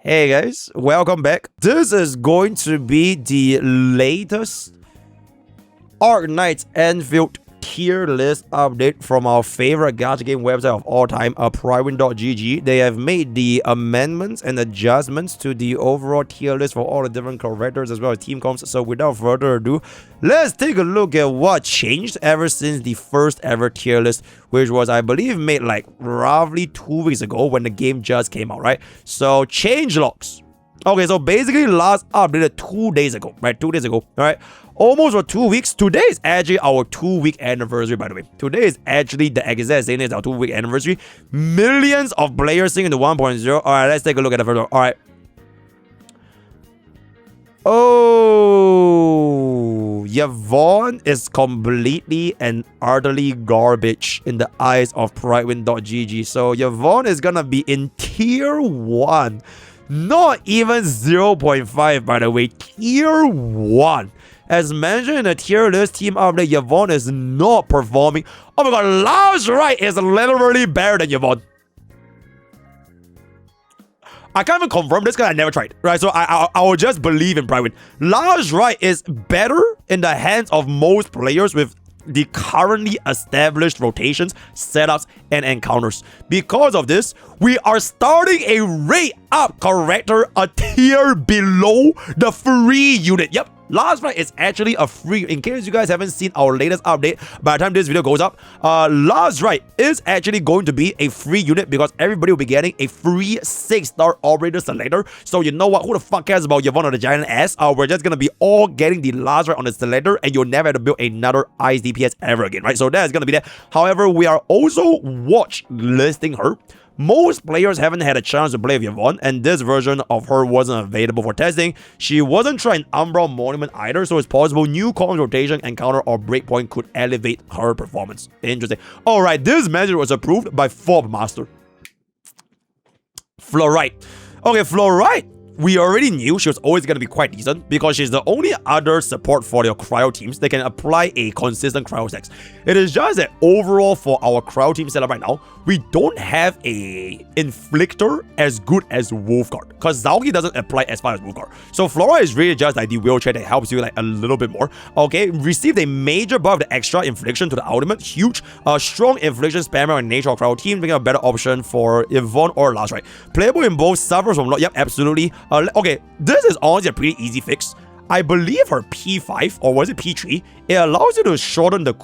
Hey guys, welcome back. This is going to be the latest Arknights Endfield tier list update from our favorite gacha game website of all time, Prydwen.gg. They have made the amendments and adjustments to the overall tier list for all the different characters as well as team comps. So without further ado, let's take a look at what changed ever since the first ever tier list, which was, I believe, made like roughly 2 weeks ago when the game just came out, right? So Changelogs. Okay, so basically last updated 2 days ago, right? 2 days ago, all right? Almost for 2 weeks. Today is actually our 2-week anniversary, by the way. Today is actually the exact same day as our 2-week anniversary. Millions of players singing into 1.0. All right, let's take a look at the first one. All right. Oh, Yvonne is completely and utterly garbage in the eyes of Prydwen.gg. So Yvonne is gonna be in tier 1. Not even 0.5, by the way. Tier 1. As mentioned in the tier list team update, Yvonne is not performing. Oh my god, Last Right is literally better than Yvonne. I can't even confirm this because I never tried, right? So I will just believe in Prydwen. Last Right is better in the hands of most players with the currently established rotations, setups, and encounters. Because of this, we are starting a rate up character a tier below the free unit. Yep, Last Right is actually a free. In case you guys haven't seen our latest update, by the time this video goes up, Last Right is actually going to be a free unit because everybody will be getting a free 6-star operator selector. So you know what? Who the fuck cares about Yvonne or the giant ass? We're just gonna be all getting the Last Right on the selector, and you'll never have to build another ice DPS ever again, right? So that's gonna be that. However, we are also watch listing her. Most players haven't had a chance to play with Yvonne, and this version of her wasn't available for testing. She wasn't trying Umbral Monument either, so it's possible new comms rotation, encounter, or breakpoint could elevate her performance. Interesting. Alright, this measure was approved by Fob Master. Fluorite. Okay, Fluorite. We already knew she was always going to be quite decent because she's the only other support for your cryo teams that can apply a consistent cryo stacks. It is just that overall for our cryo team setup right now, we don't have a inflictor as good as Wolfguard because Zaugi doesn't apply as far as Wolfguard. So Flora is really just like the wheelchair that helps you like a little bit more. Okay, received a major buff, the extra infliction to the ultimate, huge. Strong infliction spammer and nature of cryo team, making a better option for Yvonne or Last Right. Playable in both, suffers from yep, absolutely. Okay, this is honestly a pretty easy fix. I believe her P5, or was it P3, it allows you to shorten the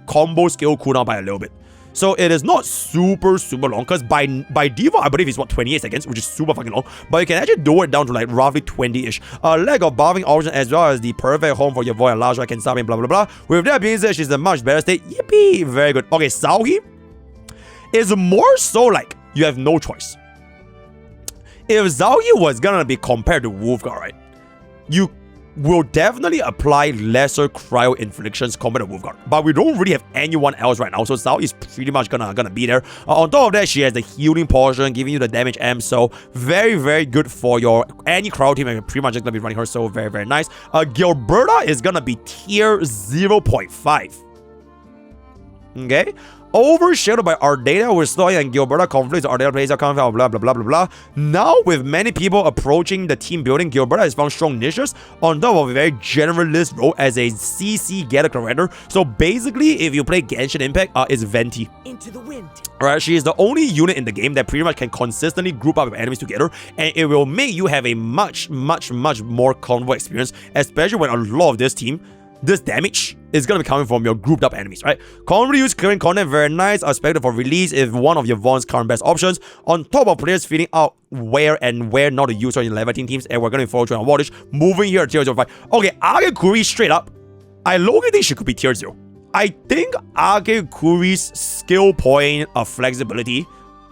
combo skill cooldown by a little bit. So it is not super long, because by default, I believe it's what, 28 seconds, which is super fucking long. But you can actually do it down to like roughly 20-ish. Lack of buffing option as well as the perfect home for your Yvoone and Last Right can stop in blah blah blah. With that being said, she's in a much better state. Yippee! Very good. Okay, Sauhi is more so like you have no choice. If Zaugi was gonna be compared to Wolfguard, right, you will definitely apply lesser cryo inflictions compared to Wolfguard. But we don't really have anyone else right now, so Zaugi is pretty much gonna be there. On top of that, she has the healing portion, giving you the damage M, so very good for your any cryo team, and you're pretty much just gonna be running her, so very nice. Gilberta is gonna be tier 0.5. Okay? Overshadowed by Ardata, with Stoya and Gilberta conflicts, Ardata plays a conflict, blah blah blah. Now, with many people approaching the team building, Gilberta has found strong niches on top of a very generalist role as a CC getter character. So basically, if you play Genshin Impact, it's Venti. Into the wind. Alright, she is the only unit in the game that pretty much can consistently group up with enemies together, and it will make you have a much more combo experience, especially when a lot of this damage is going to be coming from your grouped up enemies, right? Commonly used clearing content, very nice, expected for release if one of Yvonne's current best options. On top of players feeling out where not to use her in level 18 teams, and we're going to follow through on wattage, moving here to tier 0.5. Okay, Agekuri straight up, I logically think she could be tier 0. I think Agekuri's skill point of flexibility,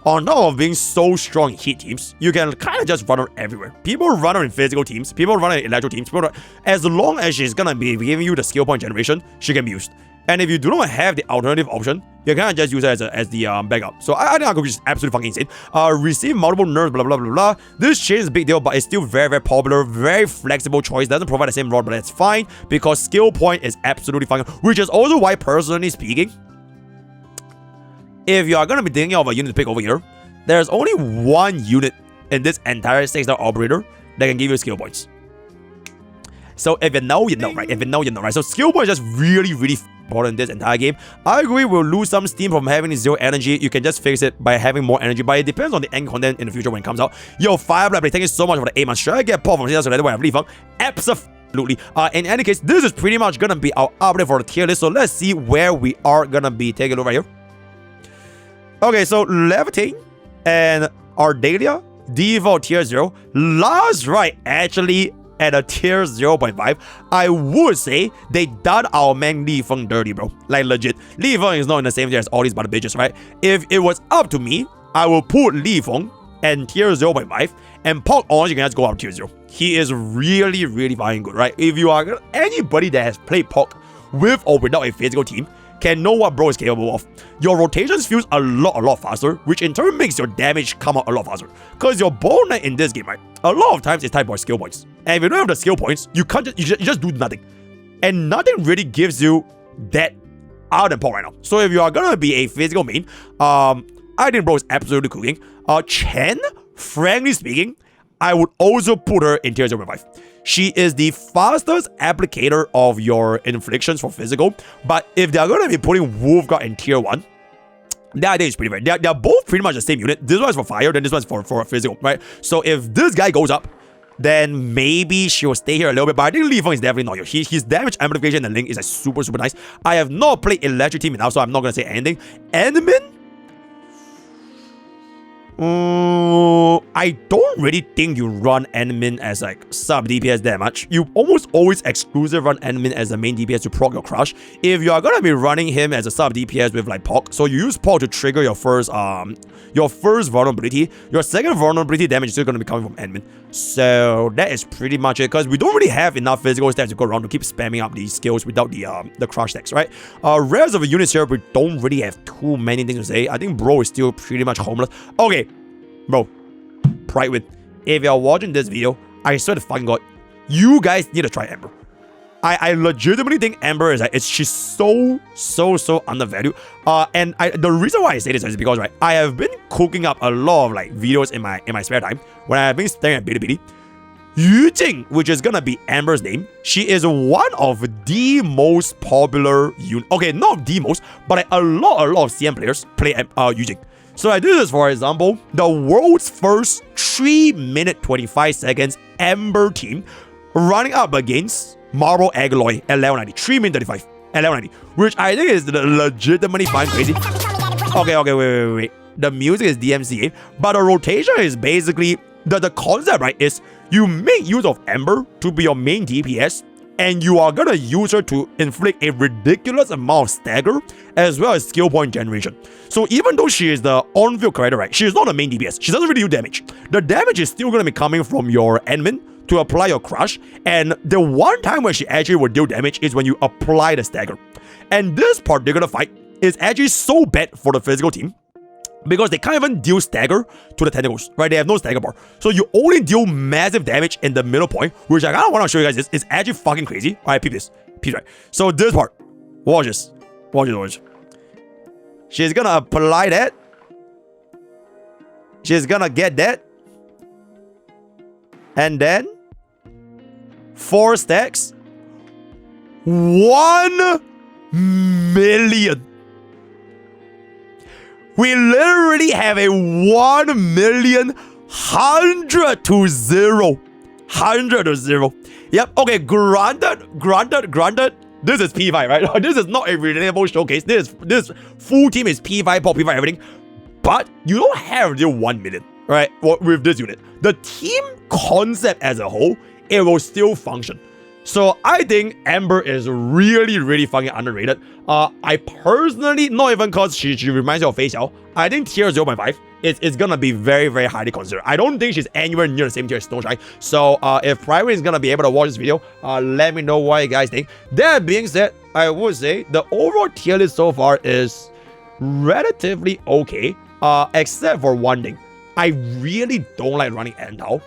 on top of being so strong in heat teams, you can kind of just run her everywhere. People run her in physical teams, people run her in electro teams, as long as she's gonna be giving you the skill point generation, she can be used. And if you do not have the alternative option, you can just use her as the backup. So I think Agekuri is absolutely fucking insane. Receive multiple nerfs, blah blah blah. This change is a big deal, but it's still very popular, very flexible choice. Doesn't provide the same rod, but that's fine because skill point is absolutely fine. Which is also why, personally speaking, if you are going to be thinking of a unit to pick over here, there's only one unit in this entire 6-star operator that can give you skill points. So if you know, you know, right? If you know, you know, right? So skill points is just really, really important in this entire game. I agree we'll lose some steam from having 0 energy. You can just fix it by having more energy, but it depends on the end content in the future when it comes out. Yo, Fireblood, thank you so much for the 8 months. Should I get pop from here so that way I have Yvonne? Absolutely. In any case, this is pretty much gonna be our update for the tier list. So let's see where we are gonna be. Take a look right here. Okay, so Levitate and Ardalia, default tier 0. Last right, actually at a tier 0.5, I would say they done our man Yvonne dirty, bro. Like legit. Yvonne is not in the same tier as all these bad bitches, right? If it was up to me, I will put Yvonne and tier 0.5 and Pokke honestly can just go up tier 0. He is really, really fucking good, right? If you are anybody that has played Pokke with or without a physical team, can know what bro is capable of. Your rotations feels a lot faster, which in turn makes your damage come out a lot faster. Because your bow knight in this game, right, a lot of times is tied by skill points. And if you don't have the skill points, you can't you just do nothing. And nothing really gives you that other than Pokke right now. So if you are gonna be a physical main, I think bro is absolutely cooking. Chen, frankly speaking, I would also put her in tier 0.5. She is the fastest applicator of your inflictions for physical. But if they're going to be putting Wolfguard in tier 1, then I think it's pretty fair. They're both pretty much the same unit. This one's for fire, then this one's for physical, right? So if this guy goes up, then maybe she will stay here a little bit. But I think Yvonne is definitely not here. His damage amplification and link is like super nice. I have not played electric team enough, so I'm not going to say anything. Enderman? I don't really think you run Enderman as like sub DPS that much. You almost always exclusive run Enderman as the main DPS to proc your crush. If you are gonna be running him as a sub DPS with like Pokke, so you use Pokke to trigger your first vulnerability. Your second vulnerability damage is still gonna be coming from Enderman. So that is pretty much it, because we don't really have enough physical stats to go around to keep spamming up these skills without the crush stacks, right? Rest of the units here, we don't really have too many things to say. I think bro is still pretty much homeless. Okay, bro, Prydwen, if you're watching this video, I swear to fucking god, you guys need to try Ember. I legitimately think Ember is like, she's so undervalued. And the reason why I say this is because, right, I have been cooking up a lot of like videos in my spare time when I have been staring at Bilibili. Yujing, which is gonna be Amber's name, she is one of the most popular okay, not the most, but like a lot of CM players play Yujing. So like, this is, for example, the world's first 3 minute 25 seconds Ember team running up against Marble Agaloy at level 90. 3 minute 35 at level 90, which I think is legitimately fine crazy. Okay, wait. The music is DMCA, but the rotation is basically, the concept, right, is you make use of Ember to be your main DPS, and you are gonna use her to inflict a ridiculous amount of stagger as well as skill point generation. So even though she is the on-field character, right, she is not the main DPS. She doesn't really do damage. The damage is still gonna be coming from your admin to apply your crush, and the one time when she actually will deal damage is when you apply the stagger. And this particular fight is actually so bad for the physical team, because they can't even deal stagger to the tentacles, right? They have no stagger bar. So you only deal massive damage in the middle point, which I kind of want to show you guys. It's actually fucking crazy. All right, peep this. Peep, right? So this part. Watch this. Watch. She's gonna apply that. She's gonna get that. And then 4 stacks. 1 million. We literally have a 1 million 100 to 0. 100 to 0. Yep, okay, granted. This is P5, right? This is not a relatable showcase. This full team is P5, pop P5, everything. But you don't have the 1 million, right? With this unit. The team concept as a whole, it will still function. So I think Ember is really fucking underrated. I personally, not even cause she reminds me of Fei Xiao, I think tier 0.5 is gonna be very highly considered. I don't think she's anywhere near the same tier as Snowshine. So if Prydwen is gonna be able to watch this video, let me know what you guys think. That being said, I would say the overall tier list so far is relatively okay, except for one thing. I really don't like running Endao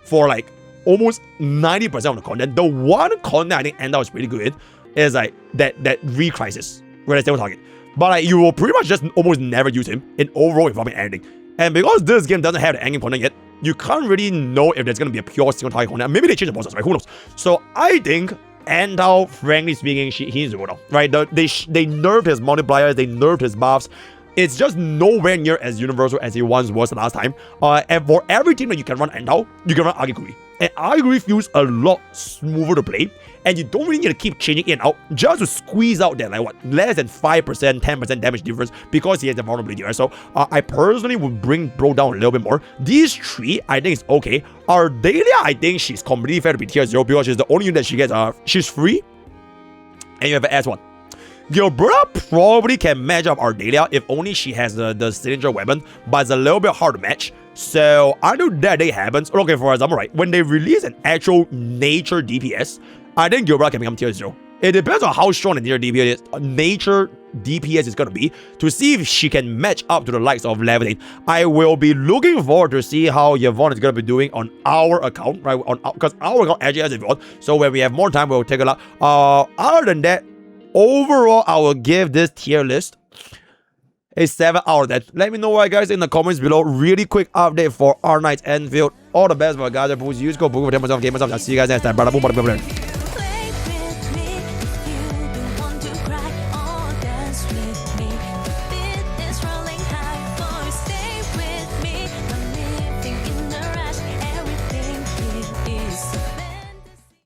for like almost 90% of the content. The one content I think Endao is pretty good in is like that re-crisis where they stable target. But like, you will pretty much just almost never use him in overall involving ending. And because this game doesn't have the ending content yet, you can't really know if there's going to be a pure single target Honkai. Maybe they change the bosses, right? Who knows? So I think Endfield, frankly speaking, he needs to go down, right? They nerfed his multipliers, they nerfed his buffs. It's just nowhere near as universal as it once was the last time. And for every team that you can run Endfield, you can run Arknights. And Arknights feels a lot smoother to play. And you don't really need to keep changing in and out just to squeeze out that, like what, less than 5%, 10% damage difference because he has the vulnerability, right? So I personally would bring Bro down a little bit more. These three, I think it's okay. Ardelia, I think she's completely fair to be tier 0 because she's the only unit that she gets. She's free. And you have an S1. Your brother probably can match up Ardelia if only she has the signature weapon, but it's a little bit hard to match. So until that day happens, okay, for example, right, when they release an actual nature DPS, I think Gilbert can become tier 0. It depends on how strong the nature DPS is going to be to see if she can match up to the likes of Levitate. I will be looking forward to see how Yvonne is going to be doing on our account, right? Because our account actually has Yvonne. So when we have more time, we'll take a look. Other than that, overall, I will give this tier list a 7 out of 10. Let me know what guys in the comments below. Really quick update for Arknights Endfield. All the best for guys. Use code BOOM for 10% off gamers. I'll see you guys next time. Bada boom, bada boom, bada.